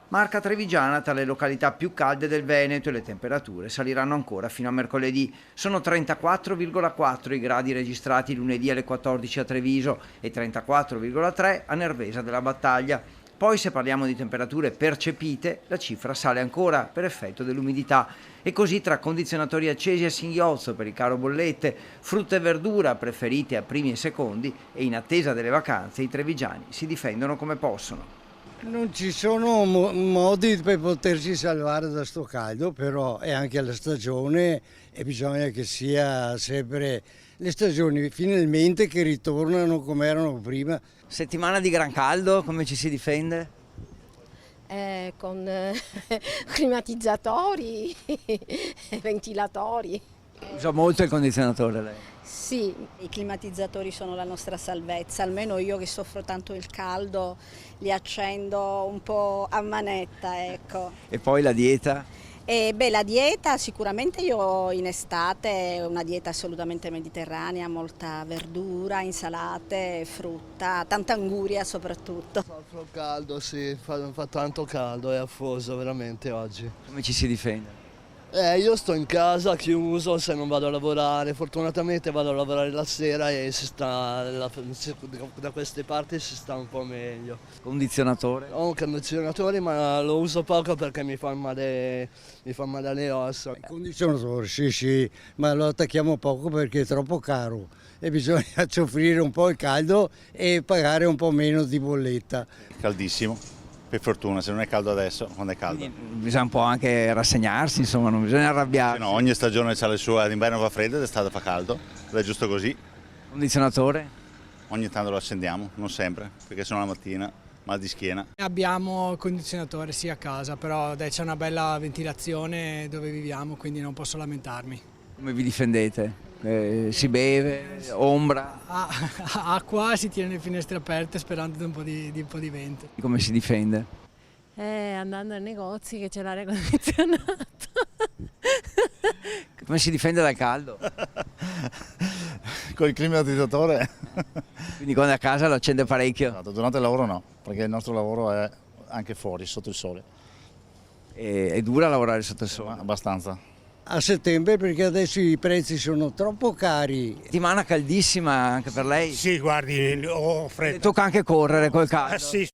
Marca Trevigiana tra le località più calde del Veneto e le temperature saliranno ancora fino a mercoledì. Sono 34,4 i gradi registrati lunedì alle 14 a Treviso e 34,3 a Nervesa della Battaglia. Poi se parliamo di temperature percepite, la cifra sale ancora per effetto dell'umidità e così tra condizionatori accesi a singhiozzo per il caro bollette, frutta e verdura preferite a primi e secondi e in attesa delle vacanze i trevigiani si difendono come possono. Non ci sono modi per potersi salvare da sto caldo, però è anche la stagione e bisogna che sia sempre le stagioni finalmente che ritornano come erano prima. Settimana di gran caldo, come ci si difende? Con climatizzatori, ventilatori. Usa molto il condizionatore lei. Sì, I climatizzatori sono la nostra salvezza, almeno io che soffro tanto il caldo li accendo un po' a manetta, ecco. E poi la dieta? La dieta sicuramente io in estate una dieta assolutamente mediterranea, molta verdura, insalate, frutta, tanta anguria soprattutto. Fa caldo, sì, fa tanto caldo, è affoso veramente oggi. Come ci si difende? Io sto in casa chiuso se non vado a lavorare, fortunatamente vado a lavorare la sera e da queste parti si sta un po' meglio. Condizionatore? Ho un condizionatore ma lo uso poco perché mi fa male alle ossa. Il condizionatore, sì, ma lo attacchiamo poco perché è troppo caro e bisogna soffrire un po' il caldo e pagare un po' meno di bolletta. Caldissimo, per fortuna, se non è caldo adesso, quando è caldo. Bisogna un po' anche rassegnarsi, insomma, non bisogna arrabbiarsi. No, ogni stagione ha le sue, d'inverno fa freddo, d'estate fa caldo, ed è giusto così. Condizionatore? Ogni tanto lo accendiamo, non sempre, perché sennò la mattina mal di schiena. Abbiamo il condizionatore sì a casa, però c'è una bella ventilazione dove viviamo, quindi non posso lamentarmi. Come vi difendete? Si beve? Ombra? Acqua, si tiene le finestre aperte sperando di un po' di vento. Come si difende? andando ai negozi che c'è l'aria condizionata. Come si difende dal caldo? Con il climatizzatore. Quindi quando è a casa lo accende parecchio. Esatto, durante il lavoro no, perché il nostro lavoro è anche fuori, sotto il sole. È dura lavorare sotto il sole? Abbastanza. A settembre perché adesso i prezzi sono troppo cari. Settimana caldissima anche per lei? Sì, guardi, ho freddo. Tocca anche correre col caldo. Sì,